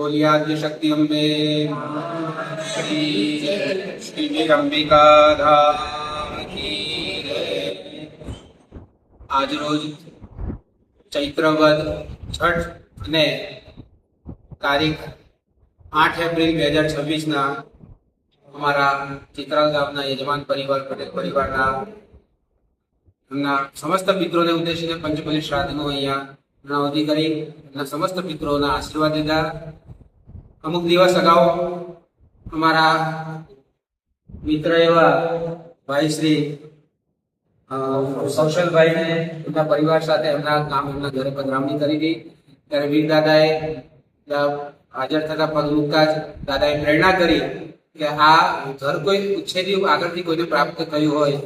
बोलिए आद्य शक्ति अम्बे श्री वीर अंबिका धाम की जय। आज रोज चैत्रवद छठ ने तारीख 8 एप्रिल 2026 ना अमरा चित्राल गामना यजमान परिवार पटेल परिवारना समस्त पितरों ने उद्देश्य पंचबली श्राद्ध अहींया अवधि करी समस्त पितरों आशीर्वाद लीधा। अमुक दिवस अगाऊ अमरा मित्र एवं भाई श्री कौशल भाई ने परिवार साथ गाम घरे पधरामणी करी थी त्यारे वीर दादाए हाजर थता पग मूकता दादाए प्रेरणा करी कि आ घर कोई उच्छेदी आगळथी कोईने प्राप्त थयुं होय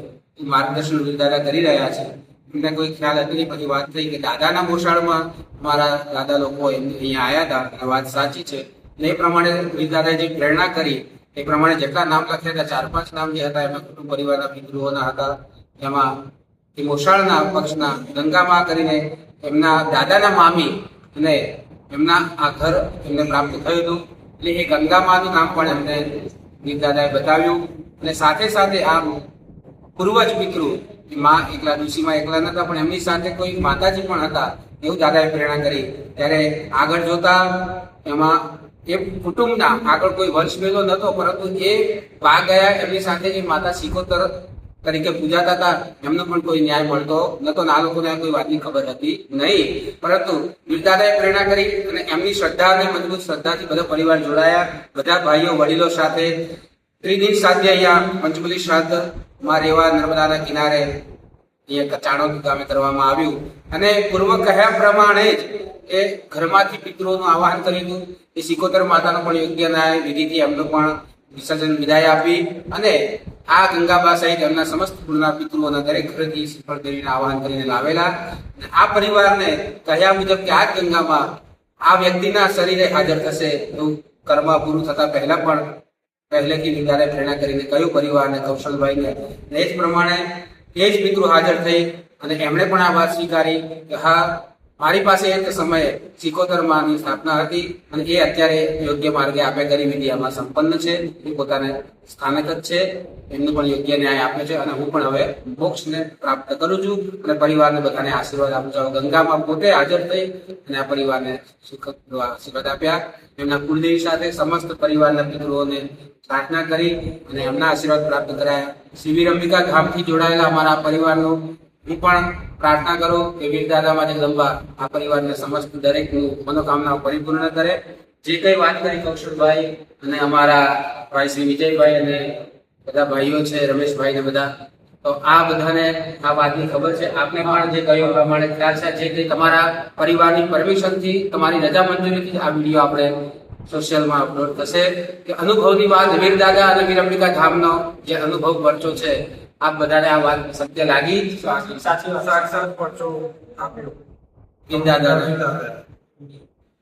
मार्गदर्शन वीर दादा करी रह्या छे। एમને કોઈ ખ્યાલ હતો નહીં, પછી વાત થઈ કે દાદાના મોસાળમાં મારા દાદા લોકો અહીંયા આવ્યા હતા અને વાત સાચી છે અને એ પ્રમાણે વીર દાદાએ જે પ્રેરણા કરી એ પ્રમાણે જેટલા નામ લખ્યા હતા 4-5 નામ જે હતા એમાં કુટુંબ પરિવારના પિતૃઓના હતા। એમાં એ મોસાળના પક્ષના ગંગામાં કરીને એમના દાદાના મામી અને એમના આ ઘર એમને પ્રાપ્ત થયું હતું એટલે એ ગંગામાનું નામ પણ એમને વીર દાદાએ બતાવ્યું અને સાથે સાથે આ પૂર્વજ પિતૃ माँ एकला डूसी माँ एकला नता पण एमनी साथे कोई माताजी पण हता एवुं दादाए प्रेरणा करी। त्यारे आगळ जोता एमां ए कुटुंबना आगळ कोई वंश मेलो नतो परंतु ए भाग गया एमनी साथे जे माता सिकोतर तरीके पूजाता था एमनो पण कोई न्याय मळतो नतो ने आ लोकोने कोई वातनी खबर हती नहीं परंतु वीर दादाए प्रेरणा करी अने एमनी श्रद्धा अने मजबूत श्रद्धाथी बधा परिवार जोडाया। बधा भाईओ वडीलो साथे त्रिदिन साध्य अहींया पंचबली श्राद्ध में रेवा नर्मदाना किनारे चाणोद गामे करवामां आव्युं अने पूर्व कह्या प्रमाणे ज ए घरमांथी पितरोनुं आवाहन कर्युं। ए सिकोतर मातानो पण योग्य न्याय विधिथी एमनो पण विसर्जन विदाय आपी अने आ गंगाबा सहित एमना समस्त कुळना पितरोना दरेक घरेथी श्रीफळ देवीने आवाहन करीने लावेला। आ परिवारने कह्या मुजब के आ गंगामां आ व्यक्तिना शरीरे हाजर थशे एवुं कर्म पूरुं थता पहेला पण पहलेथी वीर प्रेरणा करीने कह्युं परिवार ने कौशल भाई ने ए ज प्रमाणे ए ज पितृ हाजर थई अने एमणे पण आ वात स्वीकारी के हाँ मारी पासे एक समय सिकोतर मांनी स्थापना हती अने ए अत्यारे योग्य मार्गे आपे गरी विधि आमां संपन्न छे। ए पोताने स्थानक ज छे एमने पण योग्य न्याय आपे छे अने हुं पण हवे मोक्षने प्राप्त करूं छुं अने परिवारने बधाने आशीर्वाद आपું છું। गंगामां पोते हाजर थई अने आ परिवारने सुखद आशीर्वाद आप्या। एमना कुलदेवी साथे समस्त परिवाરના પિતૃઓને प्रार्थना करी અને એમના આશીર્વાદ પ્રાપ્ત કરાયા। શ્રી વીર અંબિકા ધામથી જોડાયેલા અમારા પરિવારનો હું પણ प्रार्थना करो कि वीर दादा मां जगदंबा आ परिवारने समस्त दरेक मनोकामना परिपूर्ण करे। जे कई बात करी कौशल भाई अने अमारा भाई श्री विजय भाई अने बधा भाईओ छे रमेश भाई ने बधा तो आ बधाने आ वातनी खबर छे। आपने पण जे कह्युं प्रमाणे ख्याल छे जे कई तमारा परिवारनी परमिशन थी तमारी रजा मंजूरीथी आ विडियो आपणे सोशल में अपलोड थशे कि अनुभवनी बात वीर दादा अने वीर अंबिका धामनो जे अनुभव परचो छे आप बधाने आ बात सत्य लागी साक्षात परचो आप्यो वीर दादा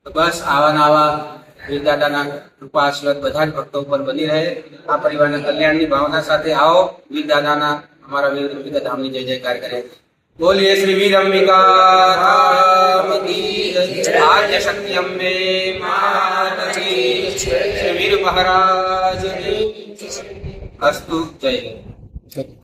तो बस आवा नवा वीर दादाना कृपा आशीर्वाद बधा ज भक्तों पर बनी रहे। आ परिवारना कल्याणनी भावना साथे आओ वीर दादाना अमारा वीर अंबिका धामनी जय जयकार करे। बोलिए श्री वीर अंबिका धाम की जय। आद्य शक्ति अम्बे माता की जय। श्री वीर महाराज की अस्तु जय।